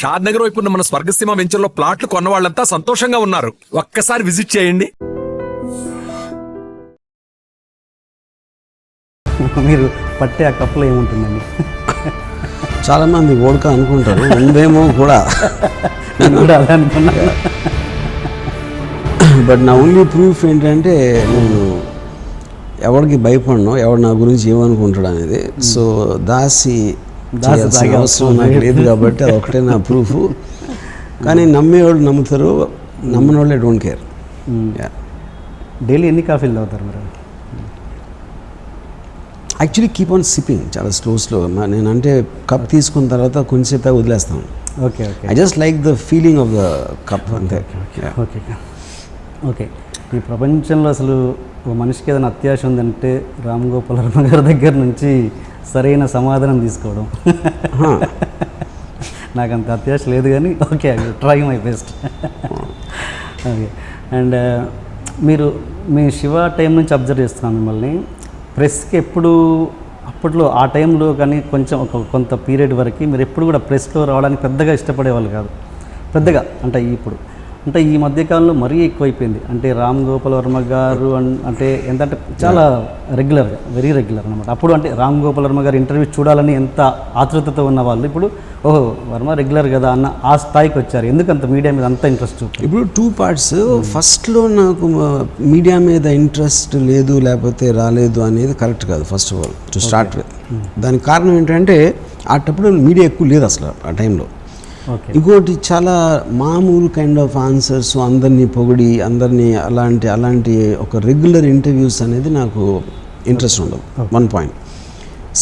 షాద్ నగర్ వైపు ఉన్న మన స్వర్గసీమ వెంచర్లో ప్లాట్లు కొన్న వాళ్ళంతా సంతోషంగా ఉన్నారు. ఒక్కసారి విజిట్ చేయండి. మీరు పట్టే ఆ కప్పులో ఏముంటుందండి? చాలామంది ఓడక అనుకుంటారు, ఉందేమో కూడా. నేను కూడా అలా అనుకున్నా. బట్ నా ఓన్లీ ప్రూఫ్ ఏంటంటే నేను ఎవరికి భయపడను, ఎవడు నా గురించి ఏమనుకుంటాడు అనేది. సో దాసి అవసరం నాకు లేదు కాబట్టి అది ఒకటే నా ప్రూఫ్. కానీ నమ్మేవాళ్ళు నమ్ముతారు, నమ్మని వాళ్ళు డోంట్ కేర్. డైలీ ఎన్ని కాఫీలు తాగుతారు మీరు? యాక్చువల్లీ కీప్ ఆన్ సిప్పింగ్, చాలా స్లోగా. నేను అంటే కప్ తీసుకున్న తర్వాత కొంచెంసేపు వదిలేస్తాను. Okay okay. I just like the feeling of the cup అంతే. Okay okay. ఈ ప్రపంచంలో అసలు ఒక మనిషికి ఏదైనా అత్యాశ ఉందంటే రామ్ గోపాల్ వర్మ గారి దగ్గర నుంచి సరైన సమాధానం తీసుకోవడం. నాకు అంత అత్యాశ లేదు కానీ okay, try my best. Okay. And మీరు మీ శివ టైం నుంచి అబ్జర్వ్ చేస్తున్నాను మిమ్మల్ని. ప్రెస్కి ఎప్పుడు అప్పట్లో ఆ టైంలో కానీ కొంచెం కొంత పీరియడ్ వరకు మీరు ఎప్పుడు కూడా ప్రెస్లో రావడానికి పెద్దగా ఇష్టపడేవాళ్ళు కాదు. పెద్దగా అంటే ఇప్పుడు అంటే ఈ మధ్యకాలంలో మరీ ఎక్కువైపోయింది. అంటే రామ్ గోపాల్ వర్మ గారు అంటే ఎంతంటే చాలా రెగ్యులర్గా, వెరీ రెగ్యులర్ అనమాట. అప్పుడు అంటే రామ్ గోపాల్ వర్మ గారు ఇంటర్వ్యూ చూడాలని ఎంత ఆతృతతో ఉన్న వాళ్ళు ఇప్పుడు ఓహో వర్మ రెగ్యులర్ కదా అన్న ఆ స్థాయికి వచ్చారు. ఎందుకంత మీడియా మీద అంత ఇంట్రెస్ట్ చూపుతారు? ఇప్పుడు 2 parts. ఫస్ట్లో నాకు మీడియా మీద ఇంట్రెస్ట్ లేదు, లేకపోతే రాలేదు అనేది కరెక్ట్ కాదు. First of all to start with, దానికి కారణం ఏంటంటే అటప్పుడు మీడియా ఎక్కువ లేదు అసలు ఆ టైంలో. ఇంకోటి చాలా మామూలు కైండ్ ఆఫ్ ఆన్సర్స్, అందరినీ పొగిడి అందరినీ అలాంటి ఒక రెగ్యులర్ ఇంటర్వ్యూస్ అనేది నాకు ఇంట్రెస్ట్ ఉండదు. 1 point.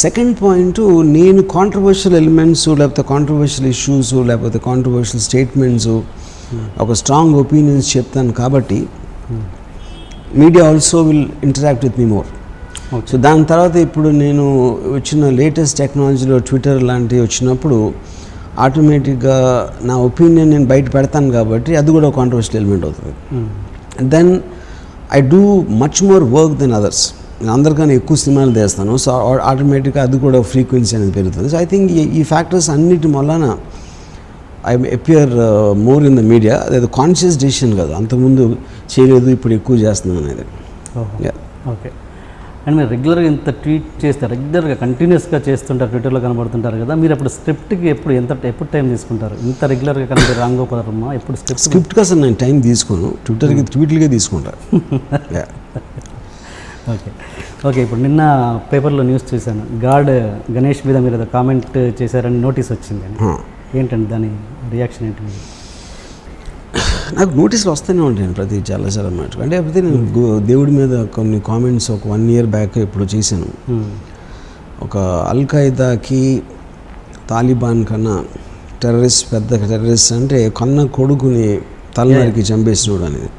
సెకండ్ పాయింట్, నేను కాంట్రవర్షియల్ ఎలిమెంట్స్ లేకపోతే కాంట్రవర్షియల్ ఇష్యూస్ లేకపోతే కాంట్రవర్షియల్ స్టేట్మెంట్స్, ఒక స్ట్రాంగ్ ఒపీనియన్స్ చెప్తాను కాబట్టి media also will interact with me more. So దాని తర్వాత ఇప్పుడు నేను వచ్చిన లేటెస్ట్ టెక్నాలజీలో ట్విట్టర్ లాంటివి వచ్చినప్పుడు ఆటోమేటిక్గా నా ఒపీనియన్ నేను బయట పెడతాను కాబట్టి అది కూడా ఒక కాంట్రవర్షియల్ ఎలిమెంట్ అవుతుంది. Then I do much more work than others. నేను అందరికన్నా ఎక్కువ సినిమాలు తీస్తాను. సో ఆటోమేటిక్గా అది కూడా ఫ్రీక్వెన్సీ అనేది పెరుగుతుంది. సో ఐ థింక్ ఈ ఫ్యాక్టర్స్ అన్నిటి వలన I appear more in the media. అదే కాన్షియస్ డెసిషన్ కాదు, అంతకుముందు చేయలేదు ఇప్పుడు ఎక్కువ చేస్తున్నాను అనేది. ఓకే. అండ్ మీరు రెగ్యులర్గా ఇంత ట్వీట్ చేస్తే రెగ్యులర్గా కంటిన్యూస్గా చేస్తుంటారు, ట్విట్టర్లో కనబడుతుంటారు కదా, మీరు అప్పుడు స్క్రిప్ట్కి ఎప్పుడు టైం తీసుకుంటారు? ఇంత రెగ్యులర్గా కనబడి రామ్ గోపాల్ వర్మ ఎప్పుడు స్క్రిప్ట్కి అసలు నేను టైం తీసుకోను, ట్విట్లకే తీసుకుంటాను. Okay okay. ఇప్పుడు నిన్న పేపర్లో న్యూస్ చూశాను, గాడ్ గణేష్ మీద మీరు ఏదో కామెంట్ చేశారని నోటీస్ వచ్చింది. ఏంటండి దాని రియాక్షన్ ఏంటి? నాకు నోటీసులు వస్తూనే ఉంటాను ప్రతి చాలా మటుకు. అంటే అయితే నేను దేవుడి మీద కొన్ని కామెంట్స్ ఒక 1 year బ్యాక్ ఇప్పుడు చేశాను. ఒక అల్ఖైదాకి తాలిబాన్ కన్నా పెద్ద టెర్రరిస్ట్ అంటే కన్న కొడుకుని తలనరికి చంపేసినోడు అనేది.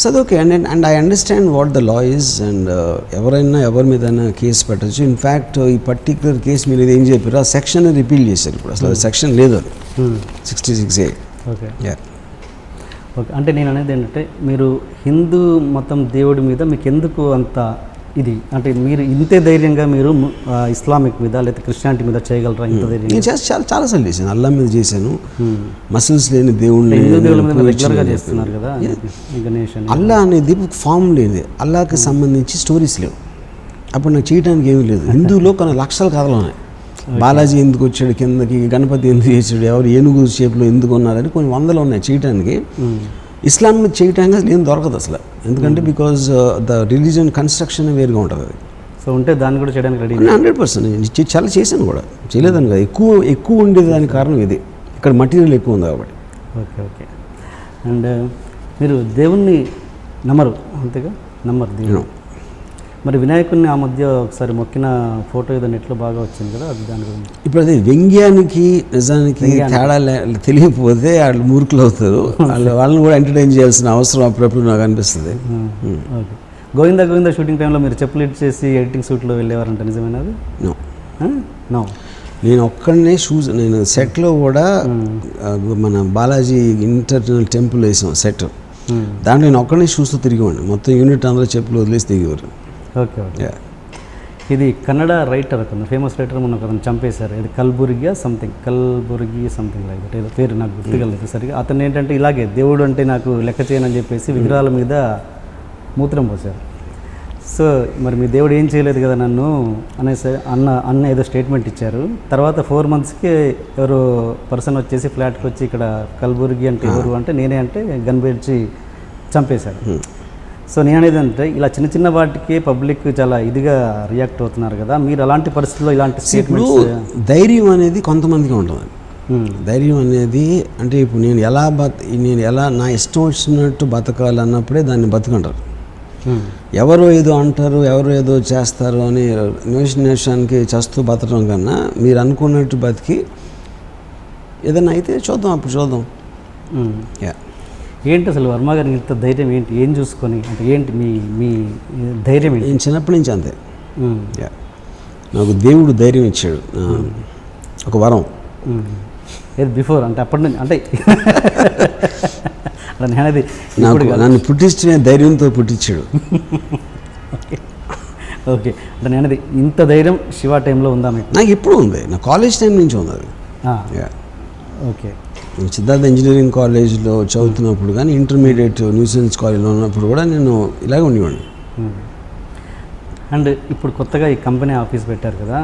సో అది okay. And I understand what the law is. And ఎవరైనా ఎవరి మీదైనా కేసు పెట్టచ్చు. ఇన్ఫ్యాక్ట్ ఈ పర్టికులర్ కేసు మీరు ఏం చెప్పారు, ఆ సెక్షన్ రిపీల్ చేశారు. ఇప్పుడు అసలు సెక్షన్ లేదు, అది 66A. Okay okay. అంటే నేను అనేది ఏంటంటే మీరు హిందూ మతం దేవుడి మీద మీకు ఎందుకు అంత ఇది, అంటే మీరు ఇంతే ధైర్యంగా మీరు ఇస్లామిక్ మీద లేదా క్రిస్టియానిటీ మీద చేయగలరా? ఇంత ధైర్యం నేను చాలాసార్లు చేశాను. అల్లా మీద చేశాను, మసిల్స్ లేని దేవుడిని చేస్తున్నారు కదా గణేష్. అల్లా అనేది ఫామ్ లేదు, అల్లాకి సంబంధించి స్టోరీస్ లేవు. అప్పుడు నాకు చేయడానికి ఏమీ లేదు. హిందువులో కొన్ని లక్షల కథలు ఉన్నాయి. బాలాజీ ఎందుకు వచ్చాడు కిందకి, గణపతి ఎందుకు చేసాడు, ఎవరు ఏనుగు షేప్లో ఎందుకు ఉన్నారని కొన్ని 100 ఉన్నాయి చేయడానికి. ఇస్లాం మీద చేయడానికి అసలు ఏం దొరకదు అసలు. ఎందుకంటే బికాజ్ ద రిలీజియన్ కన్స్ట్రక్షన్ వేరుగా ఉంటుంది అది. సో ఉంటే దాన్ని కూడా చేయడానికి రెడీ 100%. చాలా చేశాను కూడా, చేయలేదని కదా. ఎక్కువ ఉండేది దానికి కారణం ఇది, ఇక్కడ మటీరియల్ ఎక్కువ ఉంది కాబట్టి. Okay okay. అండ్ మీరు దేవుణ్ణి నమ్మరు, అంతేగా? నమ్మరు దేవుడు. మరి వినాయకుడిని ఆ మధ్య ఒకసారి మొక్కిన ఫోటో ఏదో నెట్లో బాగా వచ్చింది కదా, అది దాని గురించి. ఇప్పుడు అది వ్యంగ్యానికి నిజానికి తేడా తెలియకపోతే వాళ్ళు మూర్ఖులు అవుతారు. వాళ్ళని కూడా ఎంటర్టైన్ చేయాల్సిన అవసరం అప్పుడప్పుడు నాకు అనిపిస్తుంది. ఓకే. గోవిందా షూటింగ్ టైంలో మీరు చెప్పులు ఇట్ చేసి ఎడిటింగ్ షూట్లో వెళ్ళేవారంట, నిజమేనది? నో. నేను ఒక్కడనే నేను సెట్లో కూడా మన బాలాజీ ఇంటర్నల్ టెంపుల్ వేసాం సెట్. దాంట్లో నేను ఒక్కడనే షూస్తో తిరిగేవాడిని. మొత్తం యూనిట్ అందరూ చెప్పులు వదిలేసి దిగేవారు. Okay okay. ఇది కన్నడ రైటర్ అతను, ఫేమస్ రైటర్, మొన్న అతను చంపేశారు. ఇది కల్బుర్గి సంథింగ్ లైక్ దట్, ఏదో పేరు నాకు గుర్తుకలేదు సరిగా. అతను ఏంటంటే ఇలాగే దేవుడు అంటే నాకు లెక్క చేయనని చెప్పేసి విగ్రహాల మీద మూత్రం పోశారు. సో మరి మీ దేవుడు ఏం చేయలేదు కదా నన్ను అనేసి అన్న ఏదో స్టేట్మెంట్ ఇచ్చారు. తర్వాత 4 monthsకి ఎవరో పర్సన్ వచ్చేసి ఫ్లాట్కి వచ్చి ఇక్కడ కల్బుర్గి అంటే ఎవరు అంటే నేనే అంటే గన్ పేర్చి చంపేశారు. సో నేను అనేది అంటే ఇలా చిన్న చిన్న వాటికే పబ్లిక్ చాలా ఇదిగా రియాక్ట్ అవుతున్నారు కదా, మీరు అలాంటి పరిస్థితుల్లో ఇలాంటి స్టేట్మెంట్స్. ధైర్యం అనేది కొంతమందికి ఉంటుంది. ధైర్యం అనేది అంటే ఇప్పుడు నేను ఎలా నా ఇష్టం వచ్చినట్టు బతకాలన్నప్పుడే దాన్ని బతుకుంటారు. ఎవరో ఏదో అంటారు, ఎవరో ఏదో చేస్తారు అని ఇన్వెస్టిగేషన్కి చేస్తూ బతకడం కన్నా మీరు అనుకున్నట్టు బతికి ఏదైనా అయితే చూద్దాం, అప్పుడు చూద్దాం. ఏంటి అసలు వర్మ గారికి ఇంత ధైర్యం ఏంటి, ఏం చూసుకొని అంటే ఏంటి మీ ధైర్యం ఏంటి? నేను చిన్నప్పటి నుంచి అంతే. నాకు దేవుడు ధైర్యం ఇచ్చాడు, ఒక వరం. ఏది బిఫోర్ అంటే అప్పటి నుంచి అంటే నేనది నన్ను పుట్టించిన ధైర్యంతో పుట్టించాడు. ఓకే, అంటే నేనది ఇంత ధైర్యం శివ టైంలో ఉందా మీకు? నాకు ఎప్పుడు ఉంది, నా కాలేజ్ టైం నుంచి ఉంది అది. ఓకే, సిద్ధార్థ ఇంజనీరింగ్ కాలేజ్లో చదువుతున్నప్పుడు కానీ ఇంటర్మీడియట్ న్యూసెన్స్ కాలేజ్లో ఉన్నప్పుడు కూడా నేను ఇలాగే ఉండేవాడిని. అండ్ ఇప్పుడు కొత్తగా ఈ కంపెనీ ఆఫీస్ పెట్టారు కదా,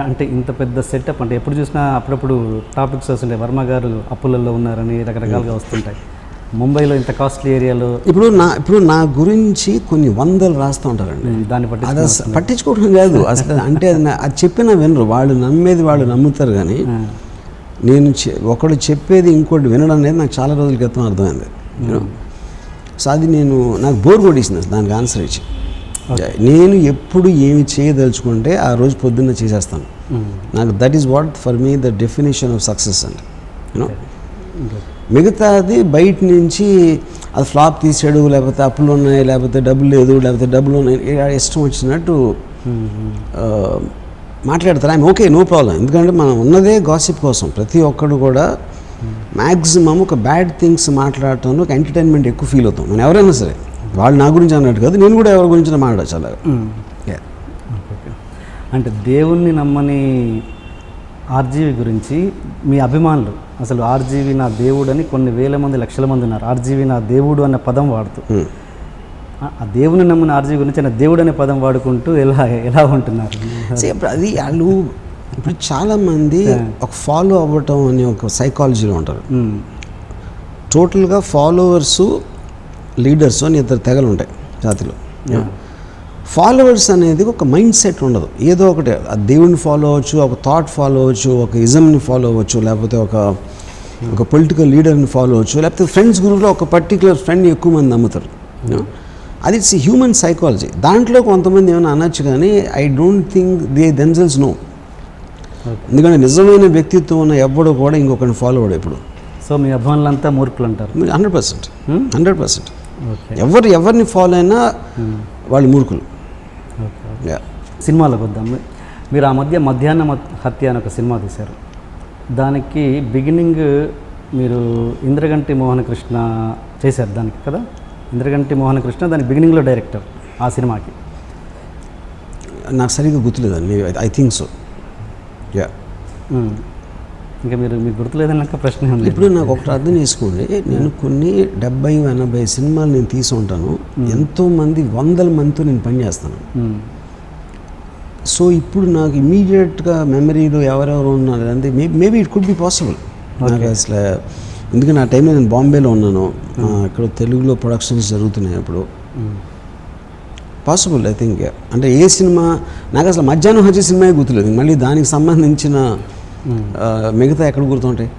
అంటే ఇంత పెద్ద సెటప్ అంటే ఎప్పుడు చూసినా అప్పుడప్పుడు టాపిక్స్ వస్తుంటాయి, వర్మ గారు అప్పులలో ఉన్నారని రకరకాలుగా వస్తుంటాయి. ముంబైలో ఇంత కాస్ట్లీ ఏరియాలో ఇప్పుడు నా గురించి కొన్ని 100 రాస్తూ ఉంటారండి. దాన్ని పట్టించుకోవడం కాదు అసలు, అంటే అది చెప్పినా వినరు, వాళ్ళు నమ్మేది వాళ్ళు నమ్ముతారు. కానీ నేను ఒకడు చెప్పేది ఇంకోటి వినడం అనేది నాకు చాలా రోజుల క్రితం అర్థమైంది. సో అది నాకు బోర్ కొట్టేసింది దానికి ఆన్సర్ ఇచ్చి. నేను ఎప్పుడు ఏమి చేయదలుచుకుంటే ఆ రోజు పొద్దున్న చేసేస్తాను. నాకు that is what for me the definition of success అండి. యూనో మిగతాది బయట నుంచి అది ఫ్లాప్ తీసాడు, లేకపోతే అప్పులు ఉన్నాయి, లేకపోతే డబ్బులు లేదు, లేకపోతే డబ్బులు ఉన్నాయి, ఇష్టం వచ్చినట్టు మాట్లాడతారు. I'm okay, no problem. ఎందుకంటే మనం ఉన్నదే గాసిప్ కోసం. ప్రతి ఒక్కడు కూడా మ్యాక్సిమం ఒక బ్యాడ్ థింగ్స్ మాట్లాడటంలో ఒక ఎంటర్టైన్మెంట్ ఎక్కువ ఫీల్ అవుతాం. మనం ఎవరైనా సరే, వాళ్ళు నా గురించి అన్నట్టు కాదు, నేను కూడా ఎవరి గురించి మాట్లాడచ్చు అలాగా. అంటే దేవుణ్ణి నమ్మని ఆర్జీవి గురించి మీ అభిమానులు అసలు ఆర్జీవి నా దేవుడు అని కొన్ని వేల మంది లక్షల మంది ఉన్నారు. ఆర్జీవి నా దేవుడు అనే పదం వాడుతూ, ఆ దేవుని నమ్మని ఆర్జీవి గురించి ఆయన దేవుడు అనే పదం వాడుకుంటూ ఎలా ఉంటున్నారు? అది వాళ్ళు ఇప్పుడు చాలామంది ఒక ఫాలో అవ్వటం అనే ఒక సైకాలజీలో ఉంటారు. టోటల్గా ఫాలోవర్స్ లీడర్స్ అని ఇద్దరు తెగలు ఉంటాయి జాతిలో. ఫాలోవర్స్ అనేది ఒక మైండ్ సెట్ ఉండదు, ఏదో ఒకటి ఆ దేవుడిని ఫాలో అవ్వచ్చు, ఒక థాట్ ఫాలో అవ్వచ్చు, ఒక ఇజంని ఫాలో అవ్వచ్చు, లేకపోతే ఒక పొలిటికల్ లీడర్ని ఫాలో అవ్వచ్చు, లేకపోతే ఫ్రెండ్స్ గ్రూప్లో ఒక పర్టికులర్ ఫ్రెండ్ ఎక్కువ మంది నమ్ముతారు. అది ఇట్స్ హ్యూమన్ సైకాలజీ. దాంట్లో కొంతమంది ఏమైనా అనొచ్చు, కానీ I don't think they themselves know. ఎందుకంటే నిజమైన వ్యక్తిత్వం ఉన్న ఎవ్వడో కూడా ఇంకొకరిని ఫాలో అవ్వడు ఎప్పుడు. సో మీ అభిమానులంతా మూర్ఖులు అంటారు? 100%. ఎవరిని ఫాలో అయినా వాళ్ళు మూర్ఖులు. సినిమాలకు వద్దాం. మీరు ఆ మధ్యాహ్న హత్య అని ఒక సినిమా తీశారు. దానికి బిగినింగ్ మీరు ఇంద్రగంటి మోహన కృష్ణ చేశారు దానికి కదా? ఇంద్రగంటి మోహన కృష్ణ దాని బిగినింగ్లో డైరెక్టర్ ఆ సినిమాకి. నాకు సరిగ్గా గుర్తులేదండి, ఐ థింక్ సో. ఇంకా మీకు గుర్తులేదన్నాక ప్రశ్న ఉంది. ఇప్పుడు నాకు ఒకటి అర్థం చేసుకోండి, నేను కొన్ని 70-80 సినిమాలు నేను తీసి ఉంటాను, ఎంతోమంది 100 మందితో నేను పనిచేస్తాను. సో ఇప్పుడు నాకు ఇమీడియట్గా మెమరీలో ఎవరెవరు ఉన్నారు అంటే maybe it could be possible. నాకు అసలు ఎందుకంటే ఆ టైంలో నేను బాంబేలో ఉన్నాను, ఇక్కడ తెలుగులో ప్రొడక్షన్స్ జరుగుతున్నాయి అప్పుడు. Possible I think. అంటే ఏ సినిమా నాకు అసలు మధ్యాహ్నం వచ్చే సినిమా గుర్తులేదు, మళ్ళీ దానికి సంబంధించిన మిగతా ఎక్కడ గుర్తుంటాయి.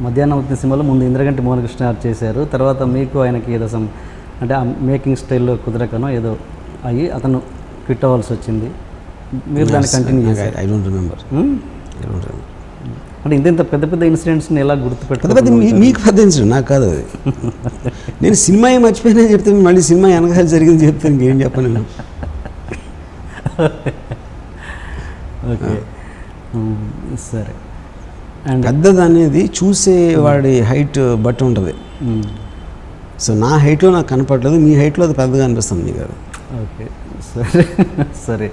మధ్యాహ్నం వచ్చిన సినిమాలో ముందు ఇంద్రగంటి మోహన కృష్ణ చేశారు, తర్వాత మీకు ఆయనకి ఏదో అంటే ఆ మేకింగ్ స్టైల్లో కుదరకనో ఏదో అయ్యి అతను క్విట్ అవ్వాల్సి వచ్చింది. మీరు దాన్ని కంటిన్యూ చేశారు. I don't remember. అంటే ఇంత పెద్ద పెద్ద ఇన్సిడెంట్స్ని ఎలా గుర్తుపెట్టారు? మీకు పెద్ద ఇన్సిడెంట్, నాకు కాదు అది. నేను సినిమా మర్చిపోయినా చెప్తే మళ్ళీ సినిమా వెనకాల జరిగింది చెప్తే ఇంకేం చెప్పను నేను. ఓకే సరే. అండ్ పెద్దది అనేది చూసేవాడి హైట్ బట్టి ఉంటుంది. సో నా హైట్లో నాకు కనపడలేదు, మీ హైట్లో అది పెద్దగా అనిపిస్తుంది మీకు. అది ఓకే సరే సరే.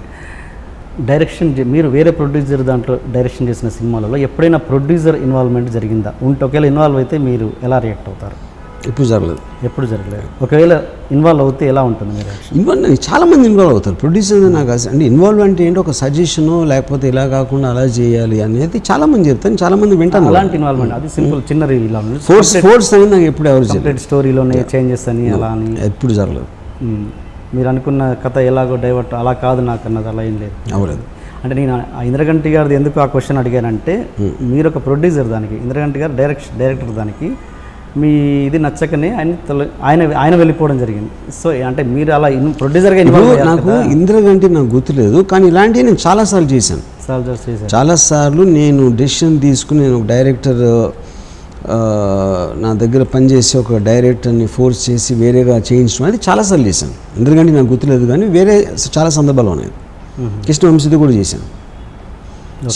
డైరెక్షన్ మీరు వేరే ప్రొడ్యూసర్ దాంట్లో డైరెక్షన్ చేసిన సినిమాలలో ఎప్పుడైనా ప్రొడ్యూసర్ ఇన్వాల్వ్మెంట్ జరిగిందా? ఒకవేళ ఇన్వాల్వ్ అయితే మీరు ఎలా రియాక్ట్ అవుతారు? ఎప్పుడు జరగలేదు. ఎప్పుడు జరగలేదు. ఒకవేళ ఇన్వాల్వ్ అవుతే ఎలా ఉంటుంది మీ రియాక్షన్? చాలామంది ఇన్వాల్వ్ అవుతారు. ప్రొడ్యూసర్ నాకు అంటే ఇన్వాల్వ్ అంటే ఏంటి, ఒక సజెషను లేకపోతే ఇలా కాకుండా అలా చేయాలి అనేది చాలామంది చెప్తాను, చాలామంది వింటాను. అలాంటి ఇన్వాల్వ్మెంట్ అది సింపుల్ చిన్న ఇలా ఫోర్స్ అనేది నాకు ఎప్పుడు ఎవరు కంప్లీట్ స్టోరీలోనే చేంజెస్ అని అలా అని ఎప్పుడు జరగలేదు. మీరు అనుకున్న కథ ఎలాగో డైవర్ట్ అలా కాదు నాకు అన్నది అలా ఏం లేదు. అవ్వలేదు. అంటే నేను ఇంద్రగంటి గారిది ఎందుకు ఆ క్వశ్చన్ అడిగానంటే, మీరు ఒక ప్రొడ్యూసర్ దానికి, ఇంద్రగంటి గారు డైరెక్టర్ దానికి మీ ఇది నచ్చకనే ఆయన వెళ్ళిపోవడం జరిగింది. సో అంటే మీరు అలా ప్రొడ్యూసర్గా నాకు ఇంద్రగంటి నాకు గుర్తులేదు, కానీ ఇలాంటివి నేను చాలాసార్లు చేశాను. చాలాసార్లు నేను డెసిషన్ తీసుకుని నేను ఒక డైరెక్టర్ నా దగ్గర పనిచేసి ఒక డైరెక్టర్ని ఫోర్స్ చేసి వేరేగా చేయించడం అది చాలాసార్లు చేశాను. ఇంద్రగంటి నాకు గుర్తులేదు, కానీ వేరే చాలా సందర్భాలు ఉన్నాయి. కృష్ణవంశీతో కూడా చేశాను,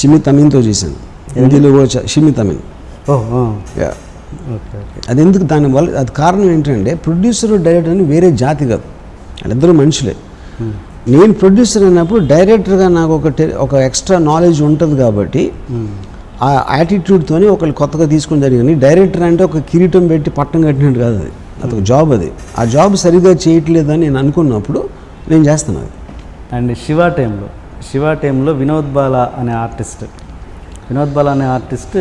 షిమిత్ అమీన్తో చేశాను, హిందీలో కూడా షిమిత్ అమీన్. అది ఎందుకు దానివల్ల అది కారణం ఏంటంటే ప్రొడ్యూసర్ డైరెక్టర్ అని వేరే జాతి కాదు, వాళ్ళిద్దరూ మనుషులే. నేను ప్రొడ్యూసర్ అన్నప్పుడు డైరెక్టర్గా నాకు ఒక ఎక్స్ట్రా నాలెడ్జ్ ఉంటుంది కాబట్టి ఆ యాటిట్యూడ్తోనే ఒకళ్ళు కొత్తగా తీసుకుని జరిగింది. డైరెక్టర్ అంటే ఒక కిరీటం పెట్టి పట్టం కట్టినట్టు కాదు, అది అదొక జాబ్. అది ఆ జాబ్ సరిగ్గా చేయట్లేదని నేను అనుకున్నప్పుడు నేను చేస్తాను అది. అండ్ శివ టైంలో వినోద్ బాల అనే ఆర్టిస్ట్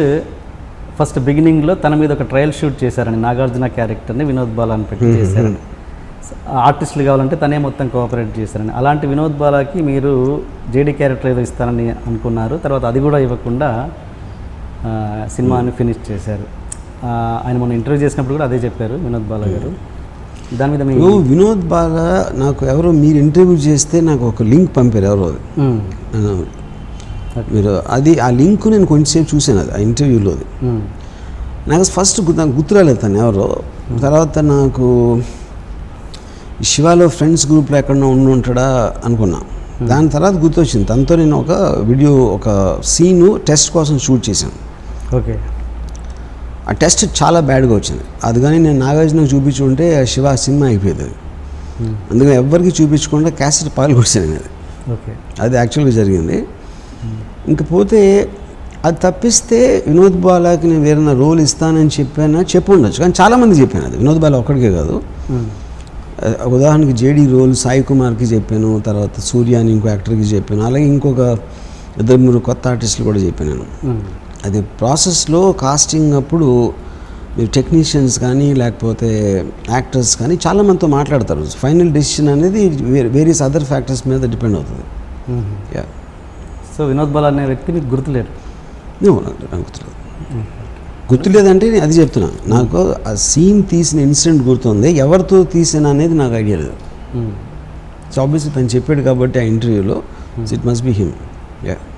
ఫస్ట్ బిగినింగ్లో తన మీద ఒక ట్రయల్ షూట్ చేశారని, నాగార్జున క్యారెక్టర్ని వినోద్ బాల అని పెట్టి చేశారని. ఆర్టిస్టులు కావాలంటే తనే మొత్తం కోఆపరేట్ చేశారని. అలాంటి వినోద్ బాలాకి మీరు జేడీ క్యారెక్టర్ ఏదో ఇస్తారని అనుకున్నారు, తర్వాత అది కూడా ఇవ్వకుండా సినిమాని ఫినిష్ చేశారు. ఆయన మొన్న ఇంటర్వ్యూ చేసినప్పుడు కూడా అదే చెప్పారు వినోద్ బాల గారు. దాని మీద వినోద్ బాల నాకు ఎవరో మీరు ఇంటర్వ్యూ చేస్తే నాకు ఒక లింక్ పంపారు ఎవరో, మీరు అది ఆ లింక్ నేను కొంచెంసేపు చూశాను, అది ఆ ఇంటర్వ్యూలో. అది నాకు ఫస్ట్ నాకు గుర్తురాలేదు తను ఎవరో. తర్వాత నాకు శివాలో ఫ్రెండ్స్ గ్రూప్లో ఎక్కడన్నా ఉంటాడా అనుకున్నా. దాని తర్వాత గుర్తొచ్చింది, తనతో నేను ఒక వీడియో ఒక సీను టెస్ట్ కోసం షూట్ చేశాను. ఓకే, ఆ టెస్ట్ చాలా బ్యాడ్గా వచ్చింది. అది కానీ నేను నాగార్జునకు చూపించుకుంటే శివ సినిమా అయిపోయేది. అది అందుకని ఎవ్వరికి చూపించకుండా క్యాసెట్ పాలు కొట్టాను. అది ఓకే, అది యాక్చువల్గా జరిగింది. ఇంకపోతే అది తప్పిస్తే వినోద్ బాలాకి నేను వేరే రోల్ ఇస్తానని చెప్పి ఉండొచ్చు, కానీ చాలామంది చెప్పాను. అది వినోద్ బాలా ఒక్కడికే కాదు. ఉదాహరణకి జేడీ రోల్ సాయి కుమార్కి చెప్పాను, తర్వాత సూర్య అని ఇంకో యాక్టర్కి చెప్పాను, అలాగే ఇంకొక 2-3 కొత్త ఆర్టిస్టులు కూడా చెప్పాను నేను. అది ప్రాసెస్లో కాస్టింగ్ అప్పుడు మీరు టెక్నీషియన్స్ కానీ లేకపోతే యాక్టర్స్ కానీ చాలామందితో మాట్లాడతారు. ఫైనల్ డెసిషన్ అనేది వేరియస్ అదర్ ఫ్యాక్టర్స్ మీద డిపెండ్ అవుతుంది. సో వినోద్ బాలా అనే వ్యక్తి మీకు గుర్తులేరు? నాకు గుర్తులేదంటే అది చెప్తున్నా. నాకు ఆ సీన్ తీసిన ఇన్సిడెంట్ గుర్తుంది, ఎవరితో తీసిన అనేది నాకు ఐడియా లేదు. సో ఆబ్వియస్లీ తను చెప్పాడు కాబట్టి ఆ ఇంటర్వ్యూలో ఇట్ మస్ట్ బి హిమ్.